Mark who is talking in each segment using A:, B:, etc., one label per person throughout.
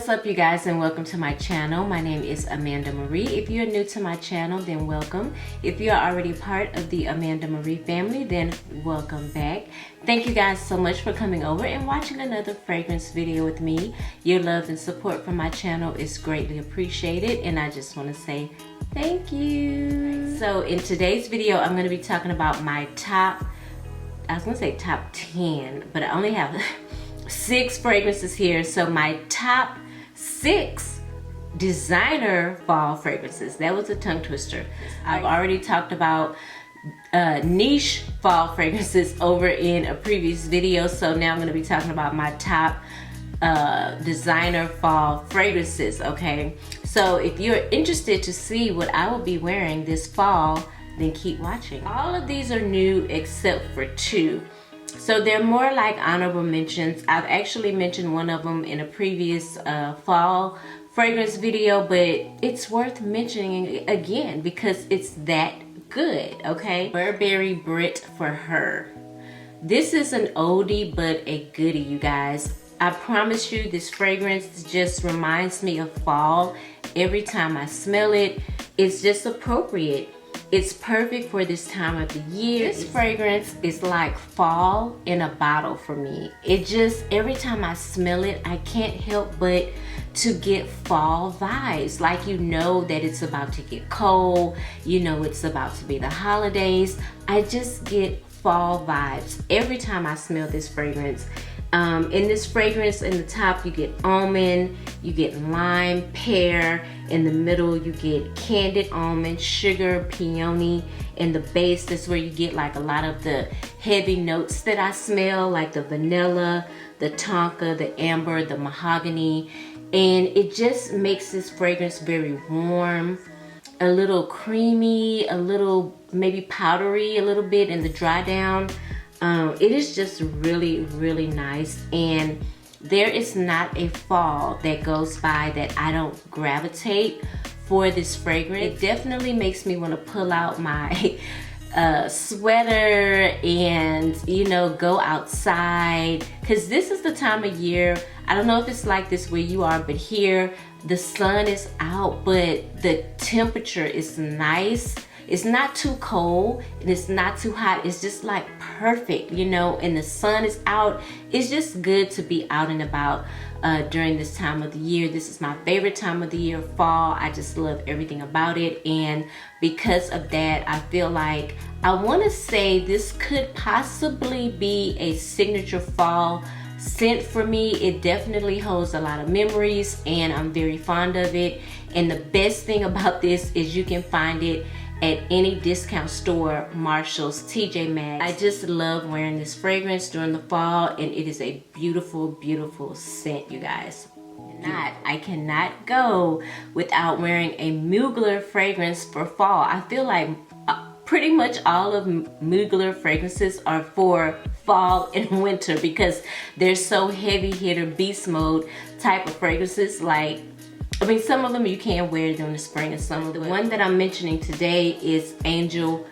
A: What's up, you guys, and welcome to my channel. My name is Amanda Marie. If you're new to my channel, then welcome. If you're already part of the Amanda Marie family, then welcome back. Thank you guys so much for coming over and watching another fragrance video with me. Your love and support from my channel is greatly appreciated, and I just want to say thank you. So in today's video, I'm going to be talking about my top 10, but I only have 6 fragrances here. So my top 6 designer fall fragrances. That was a tongue twister. I've already talked about niche fall fragrances over in a previous video, so now I'm going to be talking about my top designer fall fragrances. Okay, so if you're interested to see what I will be wearing this fall, then keep watching. All of these are new except for 2. So they're more like honorable mentions. I've actually mentioned one of them in a previous fall fragrance video, but it's worth mentioning again because it's that good, okay? Burberry Brit for Her. This is an oldie but a goodie, you guys. I promise you, this fragrance just reminds me of fall. Every time I smell it, it's just appropriate. It's perfect for this time of the year. This fragrance is like fall in a bottle for me. It just, every time I smell it, I can't help but to get fall vibes. Like, you know that it's about to get cold. You know it's about to be the holidays. I just get fall vibes every time I smell this fragrance. In this fragrance, in the top you get almond, you get lime, pear. In the middle you get candied almond, sugar, peony. In the base, that's where you get like a lot of the heavy notes that I smell, like the vanilla, the tonka, the amber, the mahogany. And it just makes this fragrance very warm, a little creamy, a little maybe powdery a little bit in the dry down. It is just really, really nice, and there is not a fall that goes by that I don't gravitate for this fragrance. It definitely makes me want to pull out my sweater and, you know, go outside, because this is the time of year. I don't know if it's like this where you are, but here the sun is out, but the temperature is nice. It's not too cold and it's not too hot. It's just like perfect, you know, and the sun is out. It's just good to be out and about during this time of the year. This is my favorite time of the year, fall. I just love everything about it, and because of that, I feel like I want to say this could possibly be a signature fall scent for me. It definitely holds a lot of memories and I'm very fond of it. And the best thing about this is you can find it at any discount store, Marshall's, TJ Maxx. I just love wearing this fragrance during the fall, and it is a beautiful, beautiful scent, you guys. I cannot go without wearing a Mugler fragrance for fall. I feel like pretty much all of Mugler fragrances are for fall and winter because they're so heavy hitter, beast mode type of fragrances. Like, I mean, some of them you can wear during the spring and summer. The one that I'm mentioning today is Angel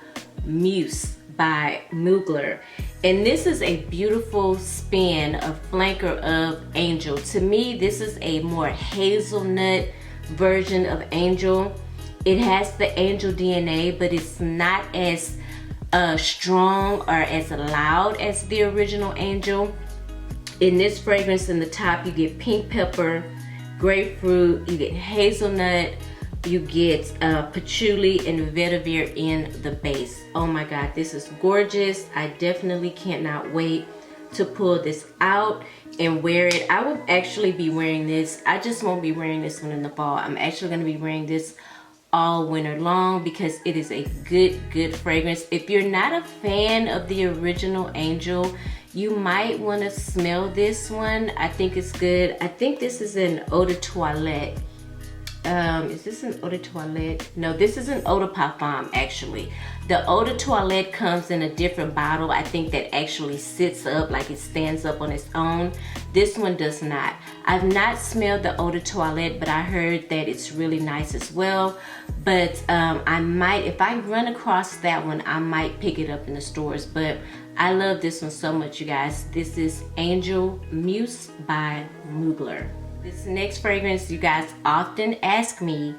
A: Muse by Mugler. And this is a beautiful spin, a flanker of Angel. To me, this is a more hazelnut version of Angel. It has the Angel DNA, but it's not as strong or as loud as the original Angel. In this fragrance, in the top, you get pink pepper, grapefruit, you get hazelnut, you get patchouli and vetiver in the base. Oh my god, this is gorgeous. I definitely cannot wait to pull this out and wear it. I will actually be wearing this. I just won't be wearing this one in the fall. I'm actually going to be wearing this all winter long because it is a good fragrance. If you're not a fan of the original Angel, you might want to smell this one. I think it's good. I think this is an eau de toilette. Is this an eau de toilette? No, this is an eau de parfum actually. The eau de toilette comes in a different bottle. I think that actually sits up, like it stands up on its own. This one does not. I've not smelled the eau de toilette, but I heard that it's really nice as well. But I might, if I run across that one, I might pick it up in the stores. But I love this one so much, you guys. This is Angel Muse by Mugler. This next fragrance, you guys often ask me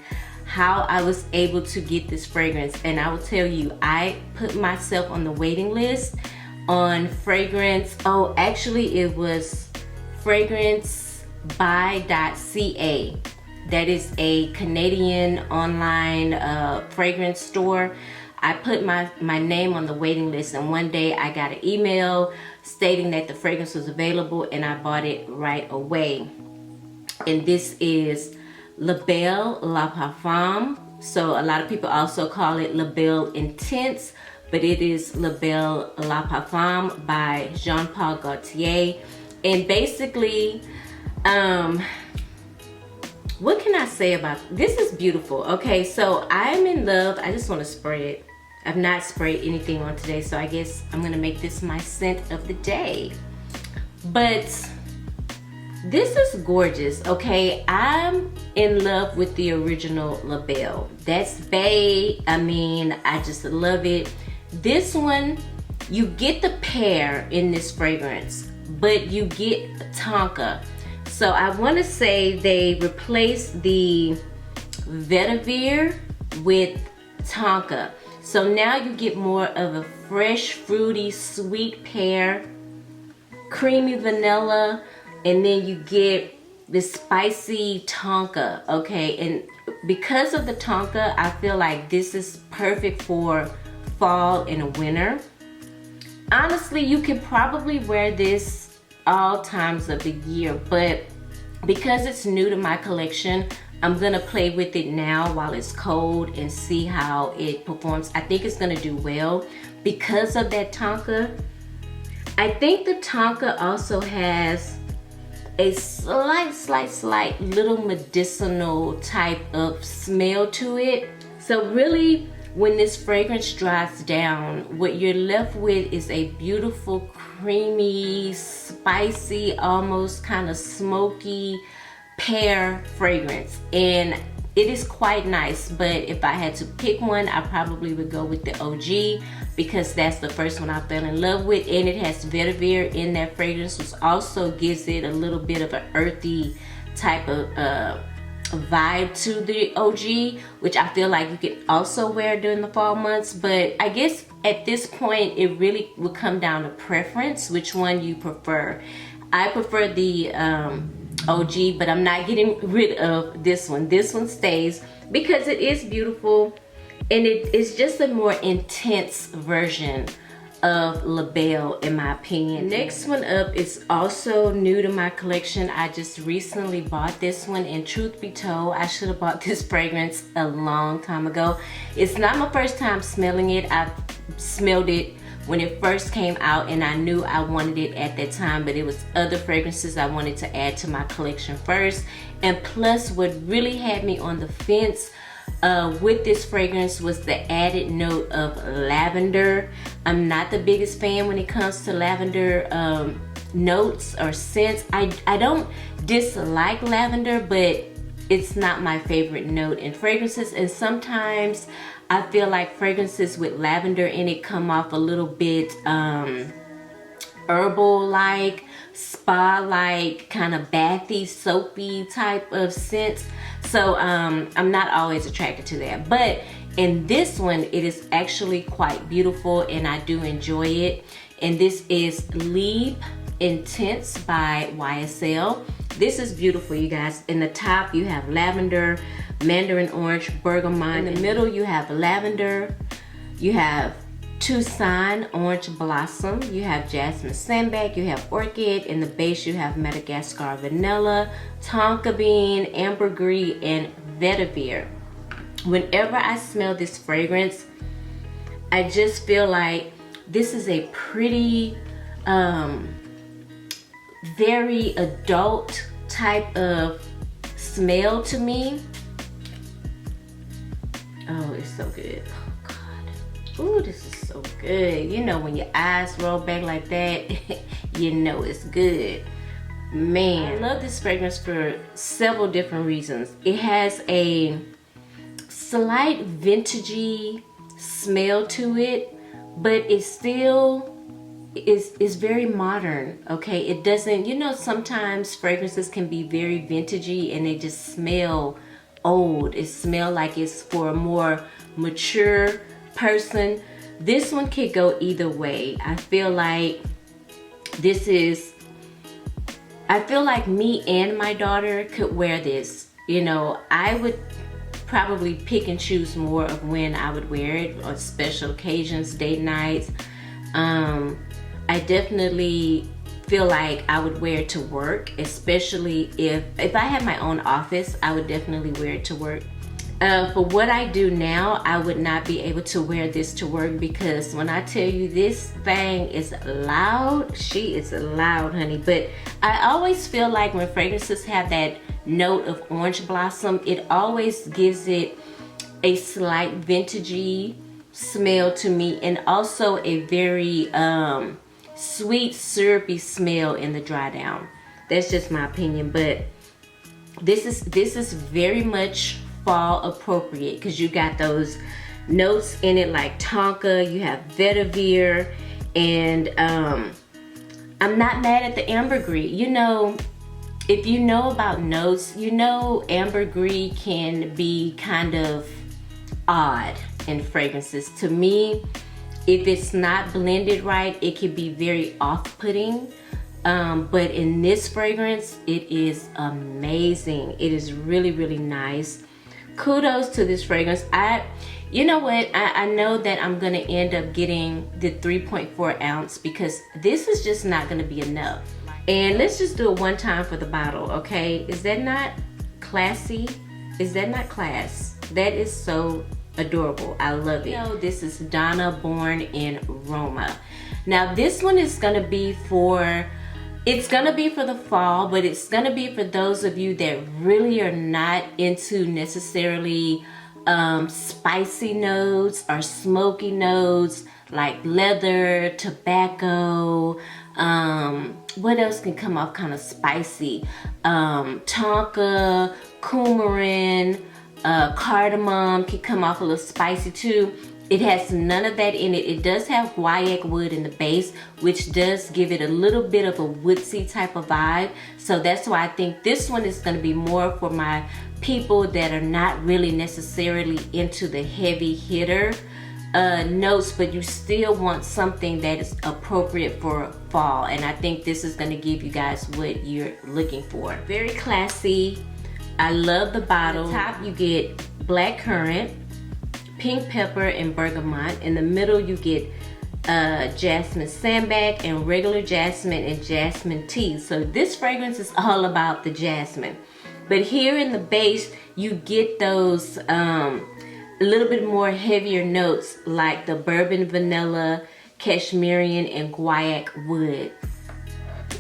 A: how I was able to get this fragrance, and I will tell you, I put myself on the waiting list on fragrance. Oh, actually it was fragrancebuy.ca. That is a Canadian online fragrance store. I put my name on the waiting list, and one day I got an email stating that the fragrance was available, and I bought it right away. And this is LaBalle Parfume. So a lot of people also call it LaBalle Intense, but it is LaBalle Parfume by Jean-Paul Gaultier. And basically, what can I say about this? Is beautiful. Okay, so I'm in love. I just want to spray it. I've not sprayed anything on today, so I guess I'm gonna make this my scent of the day. But this is gorgeous. Okay, I'm in love with the original LaBalle. That's bae. I mean, I just love it. This one, you get the pear in this fragrance, but you get tonka. So I want to say they replaced the vetiver with tonka. So now you get more of a fresh, fruity, sweet pear, creamy vanilla, and then you get this spicy tonka, okay? And because of the tonka, I feel like this is perfect for fall and winter. Honestly, you can probably wear this all times of the year, but because it's new to my collection, I'm gonna play with it now while it's cold and see how it performs. I think it's gonna do well because of that tonka. I think the tonka also has a slight little medicinal type of smell to it. So really, when this fragrance dries down, what you're left with is a beautiful, creamy, spicy, almost kind of smoky pear fragrance. And it is quite nice, but if I had to pick one, I probably would go with the OG because that's the first one I fell in love with, and it has vetiver in that fragrance, which also gives it a little bit of an earthy type of vibe to the OG, which I feel like you can also wear during the fall months. But I guess at this point, it really would come down to preference, which one you prefer. I prefer the OG, but I'm not getting rid of this one. This one stays because it is beautiful, and it is just a more intense version of LaBalle in my opinion. Next one up is also new to my collection. I just recently bought this one, and truth be told, I should have bought this fragrance a long time ago. It's not my first time smelling it. I've smelled it when it first came out, and I knew I wanted it at that time, but it was other fragrances I wanted to add to my collection first. And plus, what really had me on the fence with this fragrance was the added note of lavender. I'm not the biggest fan when it comes to lavender notes or scents. I don't dislike lavender, but it's not my favorite note in fragrances, and sometimes I feel like fragrances with lavender in it come off a little bit herbal-like, spa-like, kind of bathy, soapy type of scents. So I'm not always attracted to that. But in this one, it is actually quite beautiful, and I do enjoy it. And this is Libre Intense by YSL. This is beautiful, you guys. In the top, you have lavender, mandarin orange, bergamot. In the middle, you have lavender. You have Tucson orange blossom. You have jasmine sandbag. You have orchid. In the base, you have Madagascar vanilla, tonka bean, ambergris, and vetiver. Whenever I smell this fragrance, I just feel like this is a pretty, very adult type of smell to me. Oh, it's so good. Oh God. Ooh, this is so good. You know, when your eyes roll back like that, you know it's good. Man, I love this fragrance for several different reasons. It has a slight vintagey smell to it, but it still is very modern, okay? It doesn't, you know, sometimes fragrances can be very vintagey and they just smell old. It smells like it's for a more mature person. This one could go either way. I feel like me and my daughter could wear this. You know, I would probably pick and choose more of when I would wear it on special occasions, date nights. I definitely feel like I would wear it to work, especially if I had my own office. I would definitely wear it to work. For what I do now, I would not be able to wear this to work, because when I tell you this thing is loud, she is loud, honey. But I always feel like when fragrances have that note of orange blossom, it always gives it a slight vintagey smell to me, and also a very sweet syrupy smell in the dry down. That's just my opinion, but this is very much fall appropriate, because you got those notes in it like tonka, you have vetiver, and I'm not mad at the ambergris. You know, if you know about notes, you know ambergris can be kind of odd in fragrances. To me, if it's not blended right, it can be very off-putting. But in this fragrance, it is amazing. It is really, really nice. Kudos to this fragrance. You know what? I know that I'm gonna end up getting the 3.4 ounce, because this is just not gonna be enough. And let's just do it one time for the bottle, okay? Is that not classy? Is that not class? That is so adorable. I love it. You know, this is Donna, born in Roma. Now this one is gonna be for, it's gonna be for the fall, but it's gonna be for those of you that really are not into necessarily spicy notes or smoky notes like leather, tobacco. What else can come off kind of spicy? Tonka, coumarin, cardamom can come off a little spicy too. It has none of that in it. It does have guaiac wood in the base, which does give it a little bit of a woodsy type of vibe. So that's why I think this one is going to be more for my people that are not really necessarily into the heavy hitter notes, but you still want something that is appropriate for fall. And I think this is going to give you guys what you're looking for. Very classy. I love the bottle. At the top you get black currant, pink pepper, and bergamot. In the middle you get jasmine sambac and regular jasmine and jasmine tea. So this fragrance is all about the jasmine. But here in the base you get those a little bit more heavier notes like the bourbon vanilla, cashmerian, and guaiac wood.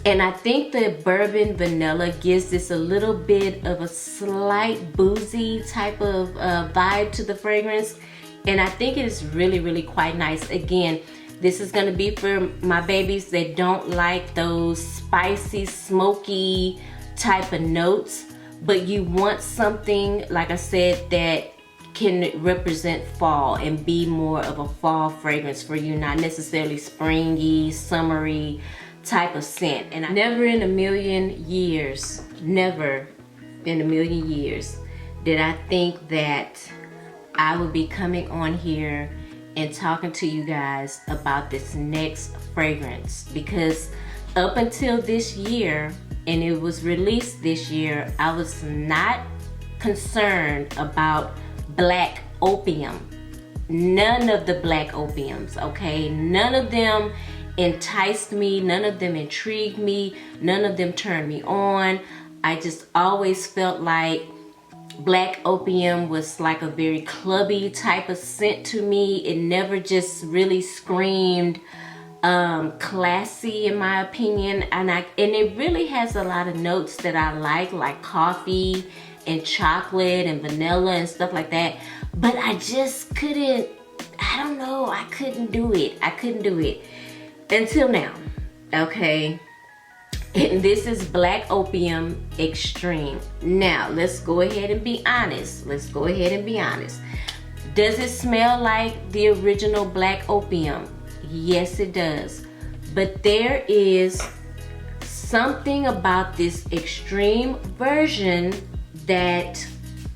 A: And I think the bourbon vanilla gives this a little bit of a slight boozy type of vibe to the fragrance. And I think it is really, really quite nice. Again, this is gonna be for my babies that don't like those spicy, smoky type of notes, but you want something, like I said, that can represent fall and be more of a fall fragrance for you, not necessarily springy, summery type of scent. And never in a million years did I think that I would be coming on here and talking to you guys about this next fragrance, because up until this year, and it was released this year, I was not concerned about black opium. None of the black opiums, okay? None of them enticed me, none of them intrigued me, none of them turned me on. I just always felt like black opium was like a very clubby type of scent to me. It never just really screamed classy in my opinion, and it really has a lot of notes that I like coffee and chocolate and vanilla and stuff like that, but I just couldn't, I don't know, I couldn't do it until now, okay? And this is Black Opium Extreme. Now let's go ahead and be honest. Does it smell like the original Black Opium? Yes, it does. but there is something about this extreme version that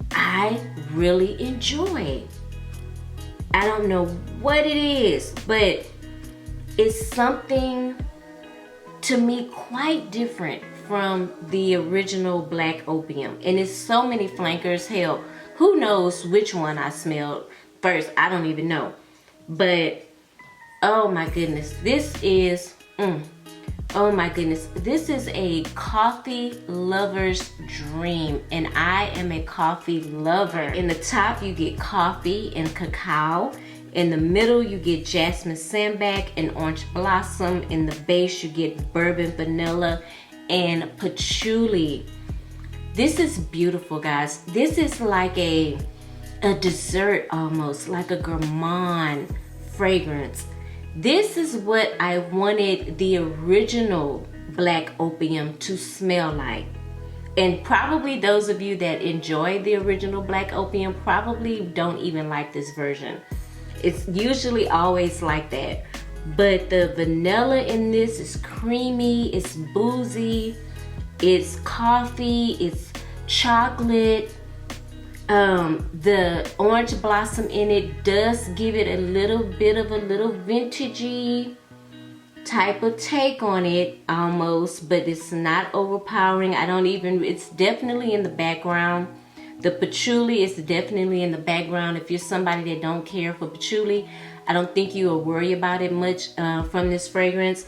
A: I really enjoy. I don't know what it is, but it's something to me quite different from the original Black Opium. And it's so many flankers. Hell, who knows which one I smelled first? I don't even know. But oh my goodness, this is oh my goodness, this is a coffee lover's dream, and I am a coffee lover. In the top you get coffee and cacao. In the middle you get jasmine sandalwood and orange blossom. In the base you get bourbon vanilla and patchouli. This is beautiful, guys. This is like a dessert, almost like a gourmand fragrance. This is what I wanted the original Black Opium to smell like. And probably those of you that enjoy the original Black Opium probably don't even like this version. It's usually always like that. But the vanilla in this is creamy, it's boozy, it's coffee, it's chocolate. The orange blossom in it does give it a little bit of a little vintagey type of take on it almost, but it's not overpowering. It's definitely in the background. The patchouli is definitely in the background. If you're somebody that don't care for patchouli, I don't think you will worry about it much from this fragrance.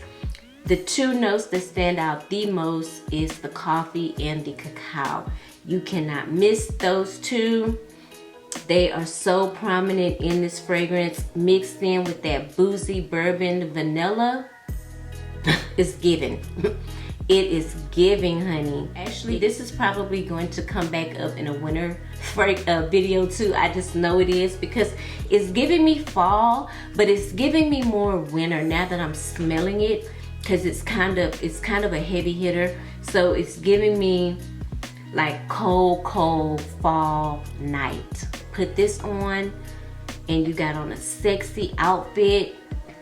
A: The two notes that stand out the most is the coffee and the cacao. You cannot miss those two. They are so prominent in this fragrance, mixed in with that boozy bourbon vanilla. It's giving. It is giving, honey. Actually, this is probably going to come back up in a winter video too. I just know it is, because it's giving me fall, but it's giving me more winter now that I'm smelling it, because it's kind of a heavy hitter. So it's giving me like cold fall night. Put this on and you got on a sexy outfit,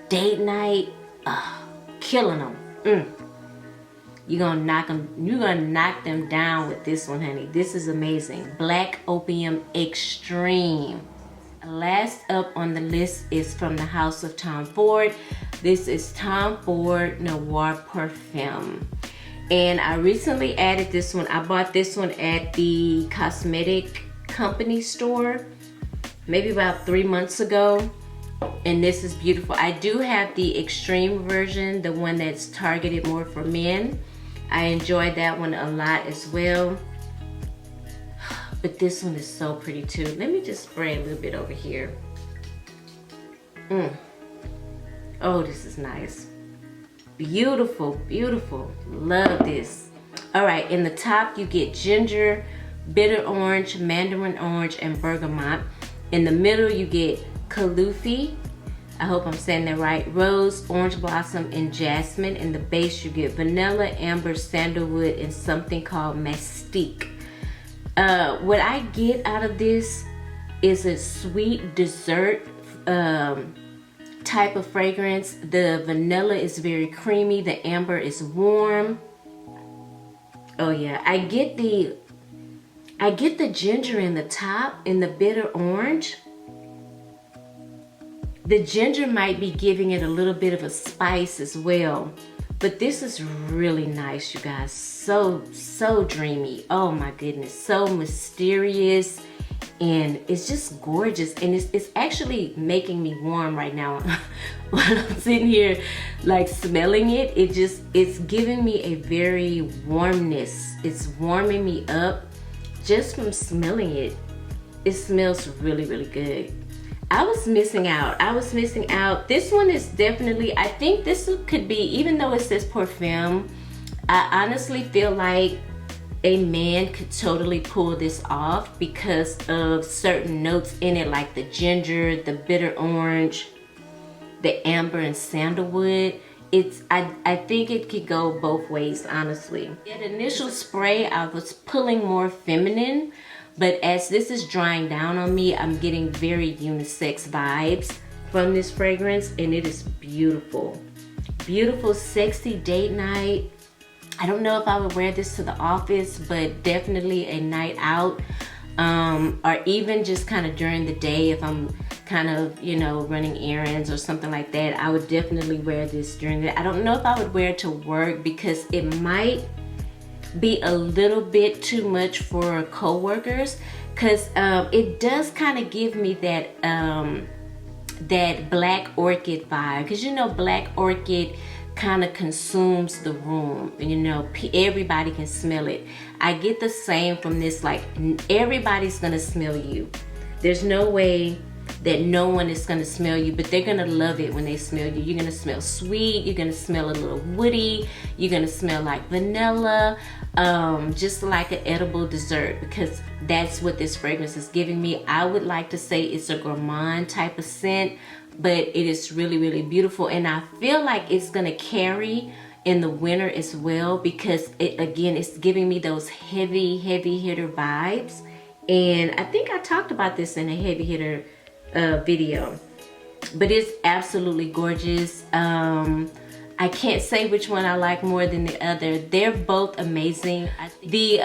A: date night, killing them. You're gonna knock them down with this one, honey. This is amazing. Black Opium Extreme. Last up on the list is from the house of Tom Ford. This is Tom Ford Noir Parfume. And I recently added this one. I bought this one at the cosmetic company store maybe about 3 months ago. And this is beautiful. I do have the extreme version, the one that's targeted more for men. I enjoyed that one a lot as well. But this one is so pretty too. Let me just spray a little bit over here. Oh, this is nice. Beautiful, beautiful. Love this. All right, in the top you get ginger, bitter orange, mandarin orange, and bergamot. In the middle you get Kalufi, I hope I'm saying that right, rose, orange blossom, and jasmine. In the base you get vanilla, amber, sandalwood, and something called mastique. What I get out of this is a sweet dessert type of fragrance. The vanilla is very creamy, the amber is warm. Oh yeah, I get the ginger in the top, in the bitter orange. The ginger might be giving it a little bit of a spice as well. But this is really nice, you guys. So dreamy. Oh my goodness. So mysterious. And it's just gorgeous. And it's actually making me warm right now. While I'm sitting here like smelling it, it's giving me a very warmness. It's warming me up just from smelling it. It smells really, really good. I was missing out. This one is definitely, I think this could be, even though it says Parfume, I honestly feel like a man could totally pull this off because of certain notes in it, like the ginger, the bitter orange, the amber, and sandalwood. I think it could go both ways, honestly. At initial spray, I was pulling more feminine, but as this is drying down on me, I'm getting very unisex vibes from this fragrance, and it is beautiful. Beautiful, sexy date night. I don't know if I would wear this to the office, but definitely a night out, or even just kind of during the day if I'm kind of, you know, running errands or something like that. I would definitely wear this during the, I don't know if I would wear it to work because it might be a little bit too much for co-workers, because it does kind of give me that that black orchid vibe, because you know black orchid kind of consumes the room, you know, everybody can smell it. I get the same from this, like everybody's gonna smell you. There's no way that no one is gonna smell you, but they're gonna love it when they smell you. You're gonna smell sweet, you're gonna smell a little woody, you're gonna smell like vanilla, just like an edible dessert, because that's what this fragrance is giving me. I would like to say it's a gourmand type of scent, but it is really, really beautiful. And I feel like it's gonna carry in the winter as well, because it, again, it's giving me those heavy hitter vibes. And I think I talked about this in a heavy hitter video, but it's absolutely gorgeous. I can't say which one I like more than the other. They're both amazing. The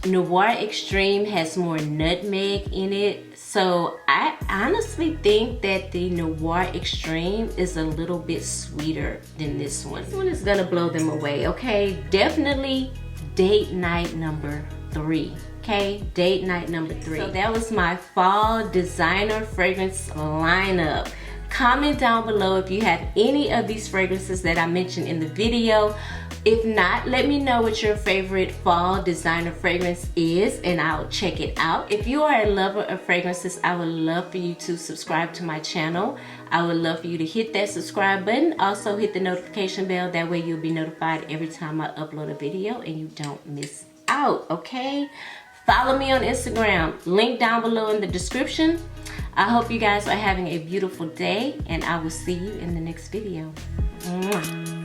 A: Noir Extreme has more nutmeg in it, so I honestly think that the Noir Extreme is a little bit sweeter than this one. This one is gonna blow them away, okay? Definitely date night number 3. Okay, date night number 3. So that was my fall designer fragrance lineup. Comment down below if you have any of these fragrances that I mentioned in the video. If not, let me know what your favorite fall designer fragrance is and I'll check it out. If you are a lover of fragrances, I would love for you to subscribe to my channel. I would love for you to hit that subscribe button. Also hit the notification bell. That way you'll be notified every time I upload a video and you don't miss out, okay? Follow me on Instagram, link down below in the description. I hope you guys are having a beautiful day and I will see you in the next video. Mwah.